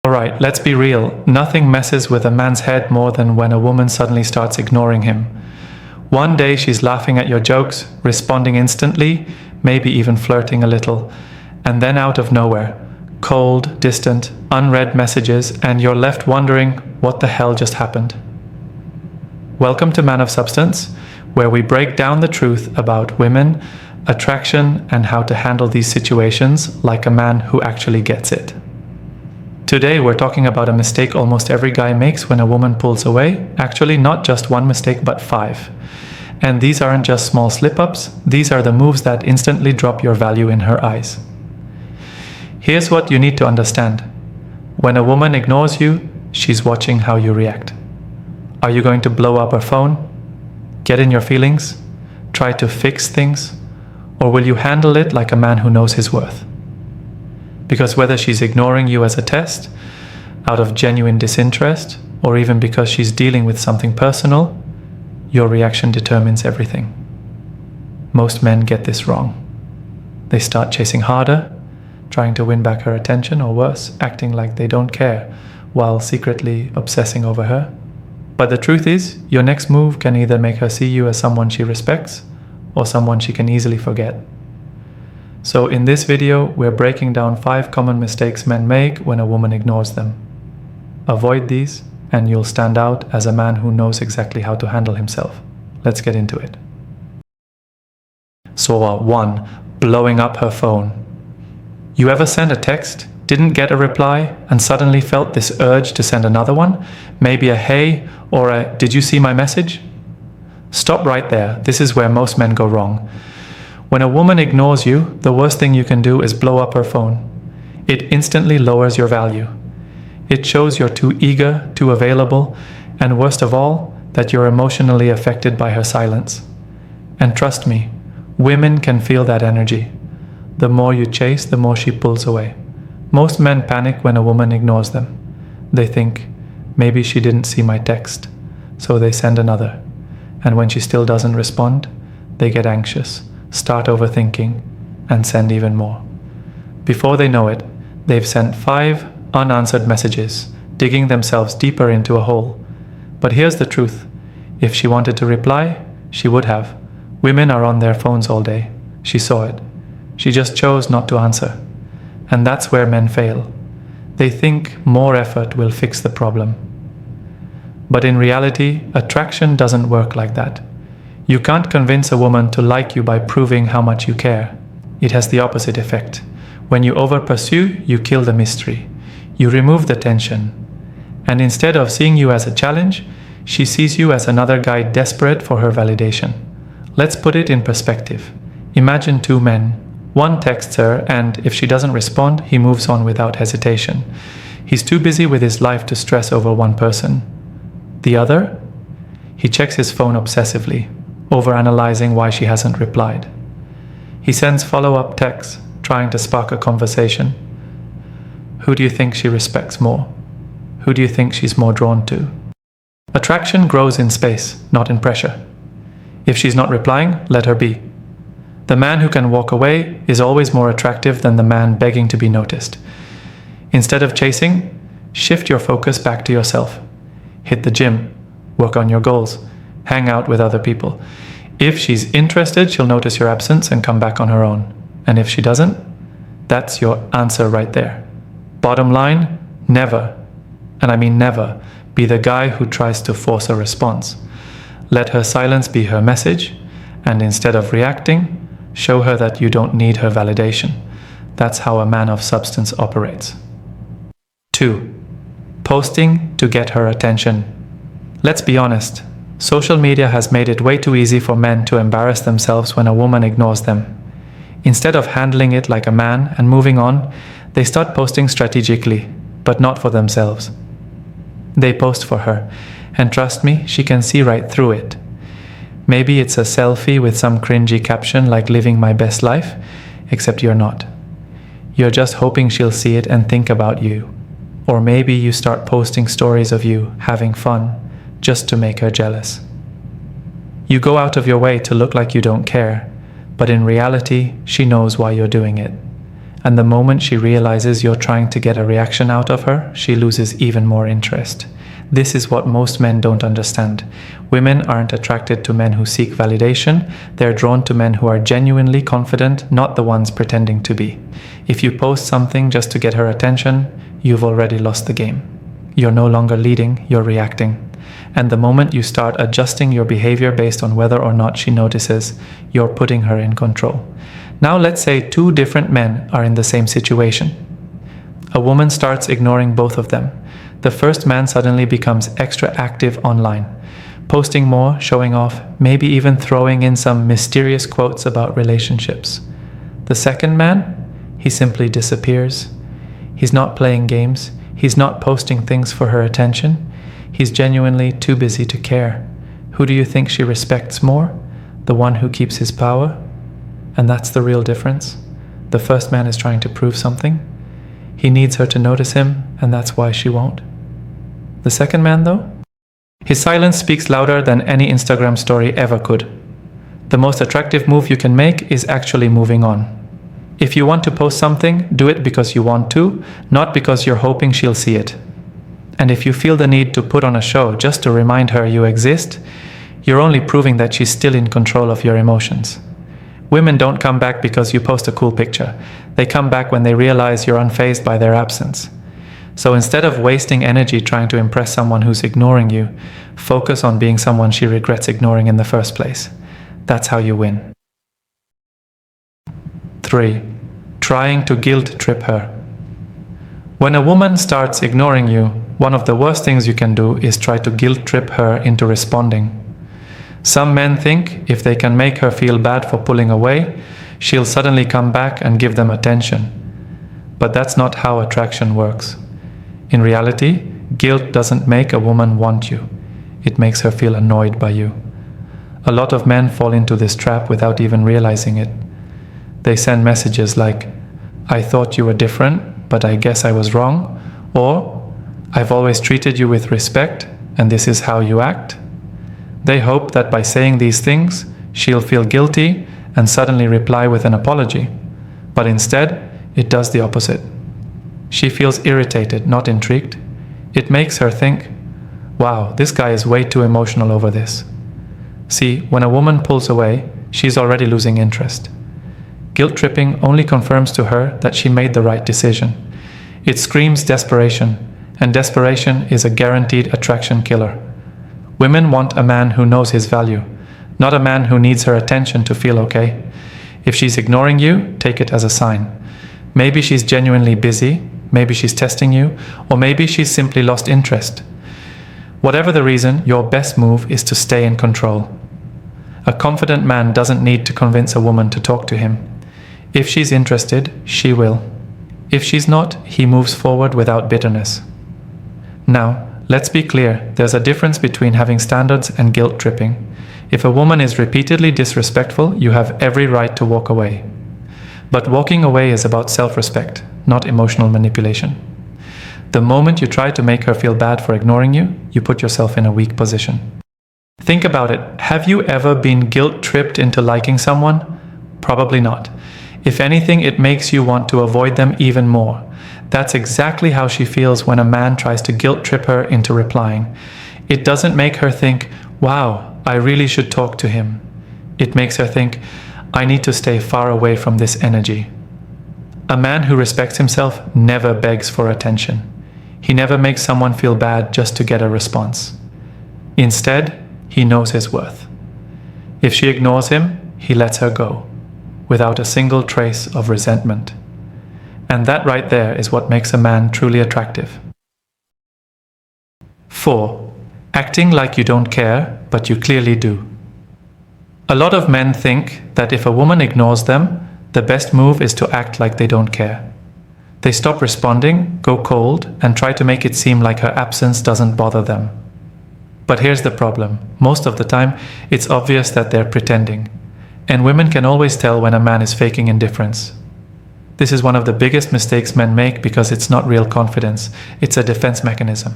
Alright, let's be real. Nothing messes with a man's head more than when a woman suddenly starts ignoring him. One day she's laughing at your jokes, responding instantly, maybe even flirting a little, and then out of nowhere, cold, distant, unread messages, and you're left wondering what the hell just happened. Welcome to Man of Substance, where we break down the truth about women, attraction, and how to handle these situations like a man who actually gets it. Today we're talking about a mistake almost every guy makes when a woman pulls away. Actually, not just one mistake, but 5. And these aren't just small slip-ups, these are the moves that instantly drop your value in her eyes. Here's what you need to understand. When a woman ignores you, she's watching how you react. Are you going to blow up her phone? Get in your feelings? Try to fix things? Or will you handle it like a man who knows his worth? Because whether she's ignoring you as a test, out of genuine disinterest, or even because she's dealing with something personal, your reaction determines everything. Most men get this wrong. They start chasing harder, trying to win back her attention, or worse, acting like they don't care, while secretly obsessing over her. But the truth is, your next move can either make her see you as someone she respects, or someone she can easily forget. So in this video, we're breaking down 5 common mistakes men make when a woman ignores them. Avoid these, and you'll stand out as a man who knows exactly how to handle himself. Let's get into it. So 1. Blowing up her phone. You ever sent a text, didn't get a reply, and suddenly felt this urge to send another one? Maybe a hey, or a did you see my message? Stop right there. This is where most men go wrong. When a woman ignores you, the worst thing you can do is blow up her phone. It instantly lowers your value. It shows you're too eager, too available, and worst of all, that you're emotionally affected by her silence. And trust me, women can feel that energy. The more you chase, the more she pulls away. Most men panic when a woman ignores them. They think, maybe she didn't see my text, so they send another. And when she still doesn't respond, they get anxious, start overthinking, and send even more. Before they know it, they've sent 5 unanswered messages, digging themselves deeper into a hole. But here's the truth. If she wanted to reply, she would have. Women are on their phones all day. She saw it. She just chose not to answer. And that's where men fail. They think more effort will fix the problem. But in reality, attraction doesn't work like that. You can't convince a woman to like you by proving how much you care. It has the opposite effect. When you over-pursue, you kill the mystery. You remove the tension. And instead of seeing you as a challenge, she sees you as another guy desperate for her validation. Let's put it in perspective. Imagine 2 men. One texts her, and if she doesn't respond, he moves on without hesitation. He's too busy with his life to stress over one person. The other? He checks his phone obsessively, overanalyzing why she hasn't replied. He sends follow-up texts, trying to spark a conversation. Who do you think she respects more? Who do you think she's more drawn to? Attraction grows in space, not in pressure. If she's not replying, let her be. The man who can walk away is always more attractive than the man begging to be noticed. Instead of chasing, shift your focus back to yourself. Hit the gym, work on your goals, hang out with other people. If she's interested, she'll notice your absence and come back on her own. And if she doesn't, that's your answer right there. Bottom line, never, and I mean never, be the guy who tries to force a response. Let her silence be her message, and instead of reacting, show her that you don't need her validation. That's how a man of substance operates. 2. Posting to get her attention. Let's be honest. Social media has made it way too easy for men to embarrass themselves when a woman ignores them. Instead of handling it like a man and moving on, they start posting strategically, but not for themselves. They post for her, and trust me, she can see right through it. Maybe it's a selfie with some cringy caption like living my best life, except you're not. You're just hoping she'll see it and think about you. Or maybe you start posting stories of you having fun just to make her jealous. You go out of your way to look like you don't care, but in reality, she knows why you're doing it. And the moment she realizes you're trying to get a reaction out of her, she loses even more interest. This is what most men don't understand. Women aren't attracted to men who seek validation. They're drawn to men who are genuinely confident, not the ones pretending to be. If you post something just to get her attention, you've already lost the game. You're no longer leading, you're reacting. And the moment you start adjusting your behavior based on whether or not she notices, you're putting her in control. Now let's say two different men are in the same situation. A woman starts ignoring both of them. The first man suddenly becomes extra active online, posting more, showing off, maybe even throwing in some mysterious quotes about relationships. The second man, he simply disappears. He's not playing games. He's not posting things for her attention. He's genuinely too busy to care. Who do you think she respects more? The one who keeps his power? And that's the real difference. The first man is trying to prove something. He needs her to notice him, and that's why she won't. The second man, though? His silence speaks louder than any Instagram story ever could. The most attractive move you can make is actually moving on. If you want to post something, do it because you want to, not because you're hoping she'll see it. And if you feel the need to put on a show just to remind her you exist, you're only proving that she's still in control of your emotions. Women don't come back because you post a cool picture. They come back when they realize you're unfazed by their absence. So instead of wasting energy trying to impress someone who's ignoring you, focus on being someone she regrets ignoring in the first place. That's how you win. 3. Trying to guilt trip her. When a woman starts ignoring you, one of the worst things you can do is try to guilt trip her into responding. Some men think if they can make her feel bad for pulling away, she'll suddenly come back and give them attention. But that's not how attraction works. In reality, guilt doesn't make a woman want you. It makes her feel annoyed by you. A lot of men fall into this trap without even realizing it. They send messages like, "I thought you were different, but I guess I was wrong," or "I've always treated you with respect, and this is how you act." They hope that by saying these things, she'll feel guilty and suddenly reply with an apology. But instead, it does the opposite. She feels irritated, not intrigued. It makes her think, "Wow, this guy is way too emotional over this." See, when a woman pulls away, she's already losing interest. Guilt tripping only confirms to her that she made the right decision. It screams desperation, and desperation is a guaranteed attraction killer. Women want a man who knows his value, not a man who needs her attention to feel okay. If she's ignoring you, take it as a sign. Maybe she's genuinely busy, maybe she's testing you, or maybe she's simply lost interest. Whatever the reason, your best move is to stay in control. A confident man doesn't need to convince a woman to talk to him. If she's interested, she will. If she's not, he moves forward without bitterness. Now, let's be clear, there's a difference between having standards and guilt tripping. If a woman is repeatedly disrespectful, you have every right to walk away. But walking away is about self-respect, not emotional manipulation. The moment you try to make her feel bad for ignoring you, you put yourself in a weak position. Think about it. Have you ever been guilt-tripped into liking someone? Probably not. If anything, it makes you want to avoid them even more. That's exactly how she feels when a man tries to guilt-trip her into replying. It doesn't make her think, "Wow, I really should talk to him." It makes her think, "I need to stay far away from this energy." A man who respects himself never begs for attention. He never makes someone feel bad just to get a response. Instead, he knows his worth. If she ignores him, he lets her go, without a single trace of resentment. And that right there is what makes a man truly attractive. 4. Acting like you don't care, but you clearly do. A lot of men think that if a woman ignores them, the best move is to act like they don't care. They stop responding, go cold, and try to make it seem like her absence doesn't bother them. But here's the problem. Most of the time, it's obvious that they're pretending. And women can always tell when a man is faking indifference. This is one of the biggest mistakes men make because it's not real confidence, it's a defense mechanism.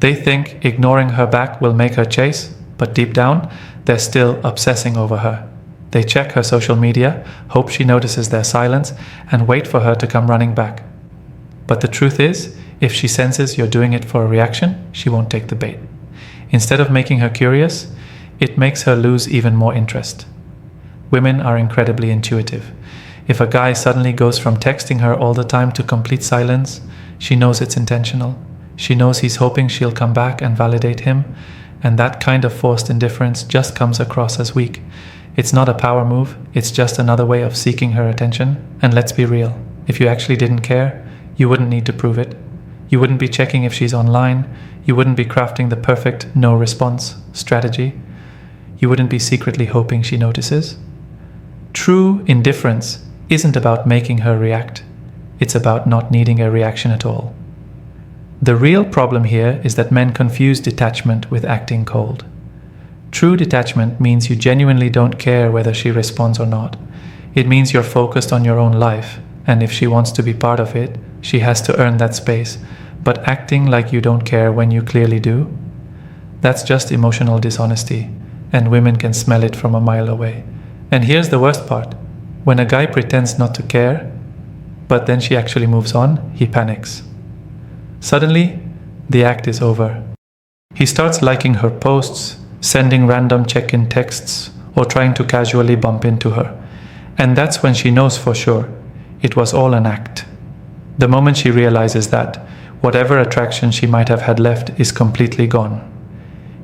They think ignoring her back will make her chase, but deep down, they're still obsessing over her. They check her social media, hope she notices their silence, and wait for her to come running back. But the truth is, if she senses you're doing it for a reaction, she won't take the bait. Instead of making her curious, it makes her lose even more interest. Women are incredibly intuitive. If a guy suddenly goes from texting her all the time to complete silence, she knows it's intentional. She knows he's hoping she'll come back and validate him, and that kind of forced indifference just comes across as weak. It's not a power move, it's just another way of seeking her attention. And let's be real, if you actually didn't care, you wouldn't need to prove it. You wouldn't be checking if she's online, you wouldn't be crafting the perfect no response strategy, you wouldn't be secretly hoping she notices. True indifference isn't about making her react, it's about not needing a reaction at all. The real problem here is that men confuse detachment with acting cold. True detachment means you genuinely don't care whether she responds or not. It means you're focused on your own life, and if she wants to be part of it, she has to earn that space. But acting like you don't care when you clearly do, that's just emotional dishonesty, and women can smell it from a mile away. And here's the worst part. When a guy pretends not to care, but then she actually moves on, he panics. Suddenly, the act is over. He starts liking her posts, sending random check-in texts, or trying to casually bump into her. And that's when she knows for sure it was all an act. The moment she realizes that, whatever attraction she might have had left is completely gone.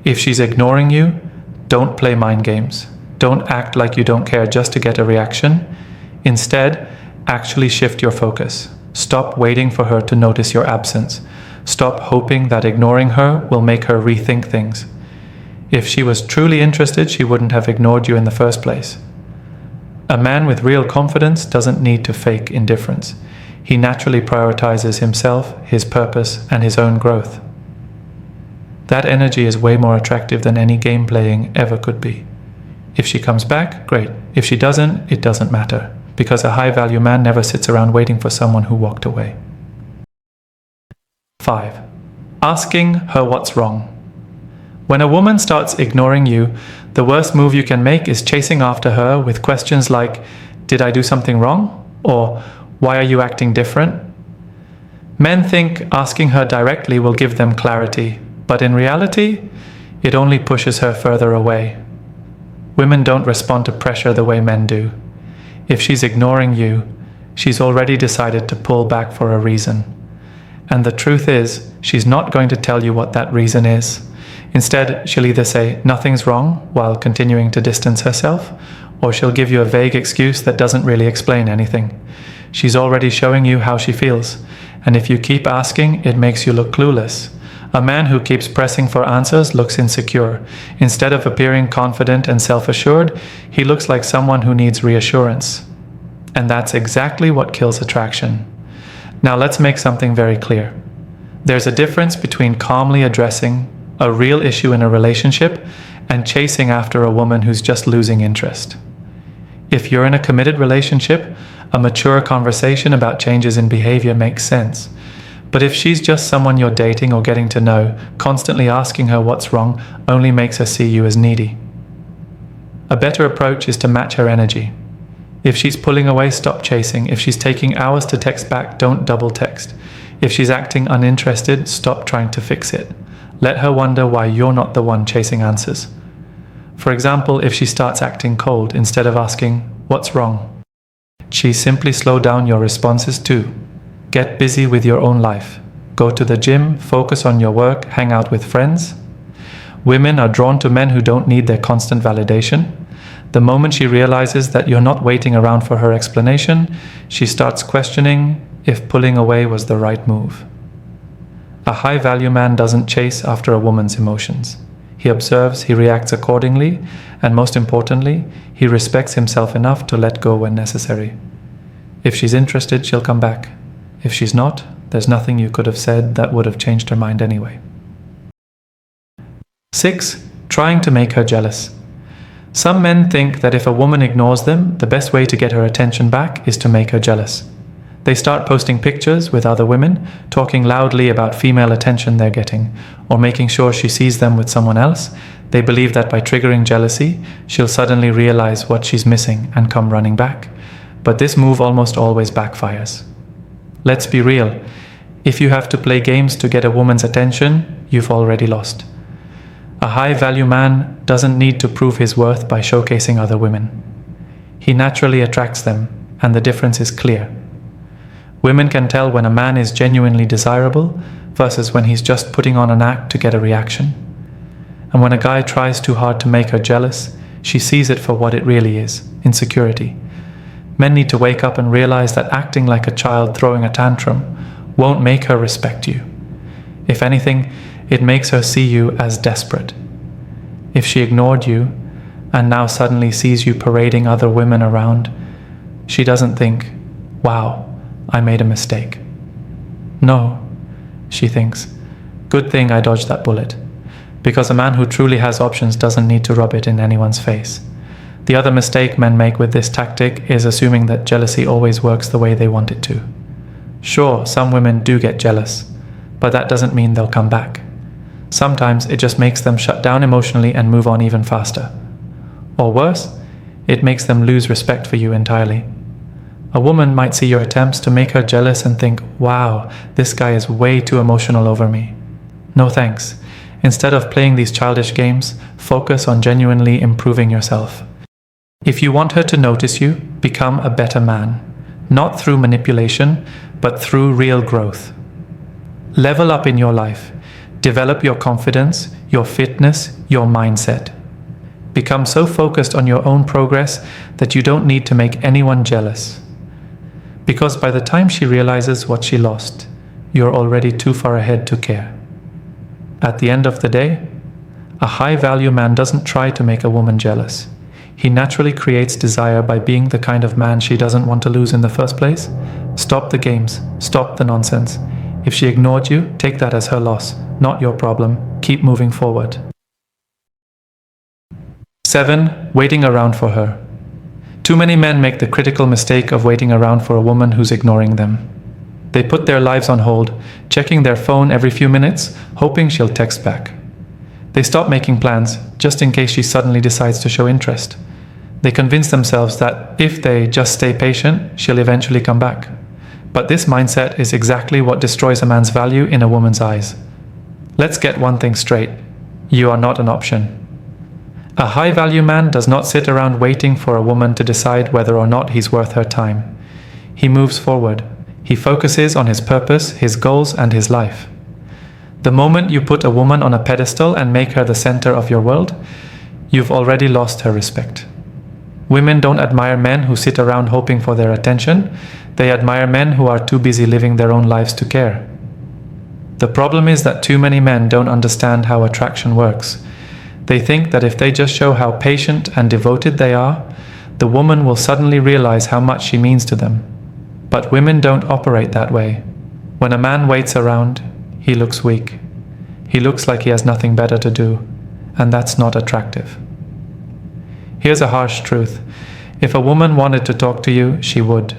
If she's ignoring you, don't play mind games. Don't act like you don't care just to get a reaction. Instead, actually shift your focus. Stop waiting for her to notice your absence. Stop hoping that ignoring her will make her rethink things. If she was truly interested, she wouldn't have ignored you in the first place. A man with real confidence doesn't need to fake indifference. He naturally prioritizes himself, his purpose, and his own growth. That energy is way more attractive than any game playing ever could be. If she comes back, great. If she doesn't, it doesn't matter, because a high-value man never sits around waiting for someone who walked away. 5. Asking her what's wrong. When a woman starts ignoring you, the worst move you can make is chasing after her with questions like, "Did I do something wrong?" or "Why are you acting different?" Men think asking her directly will give them clarity, but in reality, it only pushes her further away. Women don't respond to pressure the way men do. If she's ignoring you, she's already decided to pull back for a reason. And the truth is, she's not going to tell you what that reason is. Instead, she'll either say nothing's wrong while continuing to distance herself, or she'll give you a vague excuse that doesn't really explain anything. She's already showing you how she feels, and if you keep asking, it makes you look clueless. A man who keeps pressing for answers looks insecure. Instead of appearing confident and self-assured, he looks like someone who needs reassurance. And that's exactly what kills attraction. Now let's make something very clear. There's a difference between calmly addressing a real issue in a relationship and chasing after a woman who's just losing interest. If you're in a committed relationship, a mature conversation about changes in behavior makes sense. But if she's just someone you're dating or getting to know, constantly asking her what's wrong only makes her see you as needy. A better approach is to match her energy. If she's pulling away, stop chasing. If she's taking hours to text back, don't double text. If she's acting uninterested, stop trying to fix it. Let her wonder why you're not the one chasing answers. For example, if she starts acting cold, instead of asking, "What's wrong?" she simply slow down your responses too. Get busy with your own life. Go to the gym, focus on your work, hang out with friends. Women are drawn to men who don't need their constant validation. The moment she realizes that you're not waiting around for her explanation, she starts questioning if pulling away was the right move. A high-value man doesn't chase after a woman's emotions. He observes, he reacts accordingly, and most importantly, he respects himself enough to let go when necessary. If she's interested, she'll come back. If she's not, there's nothing you could have said that would have changed her mind anyway. 6. Trying to make her jealous. Some men think that if a woman ignores them, the best way to get her attention back is to make her jealous. They start posting pictures with other women, talking loudly about female attention they're getting, or making sure she sees them with someone else. They believe that by triggering jealousy, she'll suddenly realize what she's missing and come running back. But this move almost always backfires. Let's be real. If you have to play games to get a woman's attention, you've already lost. A high-value man doesn't need to prove his worth by showcasing other women. He naturally attracts them, and the difference is clear. Women can tell when a man is genuinely desirable versus when he's just putting on an act to get a reaction. And when a guy tries too hard to make her jealous, she sees it for what it really is, insecurity. Men need to wake up and realize that acting like a child throwing a tantrum won't make her respect you. If anything, it makes her see you as desperate. If she ignored you and now suddenly sees you parading other women around, she doesn't think, "Wow, I made a mistake." No, she thinks, "Good thing I dodged that bullet." Because a man who truly has options doesn't need to rub it in anyone's face. The other mistake men make with this tactic is assuming that jealousy always works the way they want it to. Sure, some women do get jealous, but that doesn't mean they'll come back. Sometimes it just makes them shut down emotionally and move on even faster. Or worse, it makes them lose respect for you entirely. A woman might see your attempts to make her jealous and think, "Wow, this guy is way too emotional over me." No thanks. Instead of playing these childish games, focus on genuinely improving yourself. If you want her to notice you, become a better man. Not through manipulation, but through real growth. Level up in your life. Develop your confidence, your fitness, your mindset. Become so focused on your own progress that you don't need to make anyone jealous. Because by the time she realizes what she lost, you're already too far ahead to care. At the end of the day, a high-value man doesn't try to make a woman jealous. He naturally creates desire by being the kind of man she doesn't want to lose in the first place. Stop the games. Stop the nonsense. If she ignored you, take that as her loss, not your problem. Keep moving forward. 7. Waiting around for her. Too many men make the critical mistake of waiting around for a woman who's ignoring them. They put their lives on hold, checking their phone every few minutes, hoping she'll text back. They stop making plans, just in case she suddenly decides to show interest. They convince themselves that if they just stay patient, she'll eventually come back. But this mindset is exactly what destroys a man's value in a woman's eyes. Let's get one thing straight. You are not an option. A high-value man does not sit around waiting for a woman to decide whether or not he's worth her time. He moves forward. He focuses on his purpose, his goals, and his life. The moment you put a woman on a pedestal and make her the center of your world, you've already lost her respect. Women don't admire men who sit around hoping for their attention. They admire men who are too busy living their own lives to care. The problem is that too many men don't understand how attraction works. They think that if they just show how patient and devoted they are, the woman will suddenly realize how much she means to them. But women don't operate that way. When a man waits around, he looks weak. He looks like he has nothing better to do, and that's not attractive. Here's a harsh truth. If a woman wanted to talk to you, she would.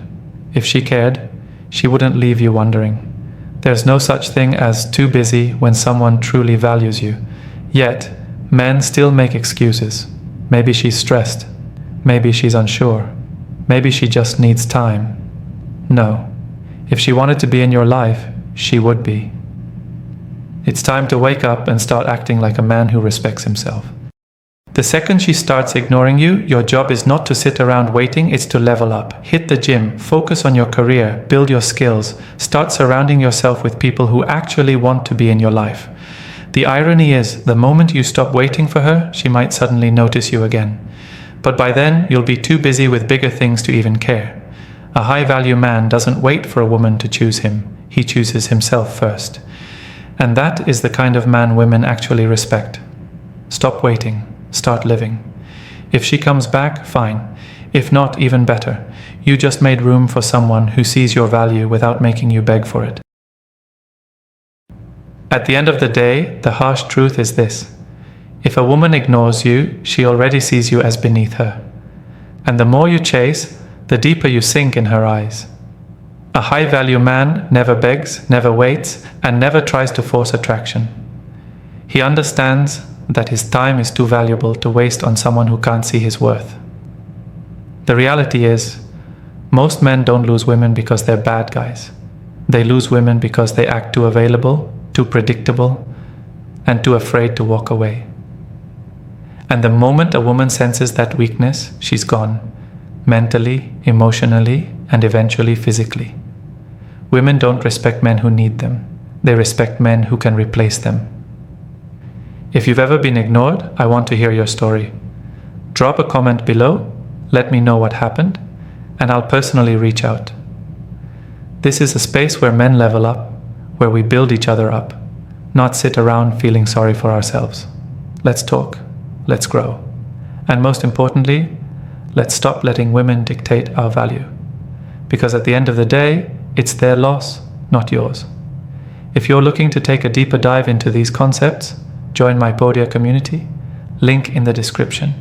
If she cared, she wouldn't leave you wondering. There's no such thing as too busy when someone truly values you. Yet, men still make excuses. Maybe she's stressed. Maybe she's unsure. Maybe she just needs time. No. If she wanted to be in your life, she would be. It's time to wake up and start acting like a man who respects himself. The second she starts ignoring you, your job is not to sit around waiting, it's to level up. Hit the gym, focus on your career, build your skills, start surrounding yourself with people who actually want to be in your life. The irony is, the moment you stop waiting for her, she might suddenly notice you again. But by then, you'll be too busy with bigger things to even care. A high-value man doesn't wait for a woman to choose him. He chooses himself first. And that is the kind of man women actually respect. Stop waiting. Start living. If she comes back, fine. If not, even better. You just made room for someone who sees your value without making you beg for it. At the end of the day, the harsh truth is this. If a woman ignores you, she already sees you as beneath her. And the more you chase, the deeper you sink in her eyes. A high-value man never begs, never waits, and never tries to force attraction. He understands that his time is too valuable to waste on someone who can't see his worth. The reality is, most men don't lose women because they're bad guys. They lose women because they act too available, too predictable, and too afraid to walk away. And the moment a woman senses that weakness, she's gone. Mentally, emotionally, and eventually physically. Women don't respect men who need them. They respect men who can replace them. If you've ever been ignored, I want to hear your story. Drop a comment below, let me know what happened, and I'll personally reach out. This is a space where men level up, where we build each other up, not sit around feeling sorry for ourselves. Let's talk, let's grow, and most importantly, let's stop letting women dictate our value. Because at the end of the day, it's their loss, not yours. If you're looking to take a deeper dive into these concepts, join my Podia community, link in the description.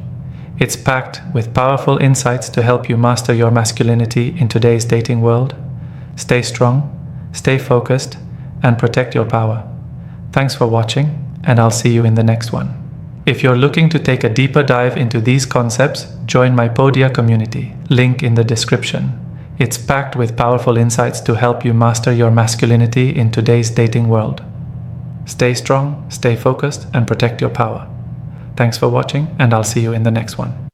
It's packed with powerful insights to help you master your masculinity in today's dating world. Stay strong, stay focused, and protect your power. Thanks for watching, and I'll see you in the next one. If you're looking to take a deeper dive into these concepts, join my Podia community, link in the description. It's packed with powerful insights to help you master your masculinity in today's dating world. Stay strong, stay focused, and protect your power. Thanks for watching, and I'll see you in the next one.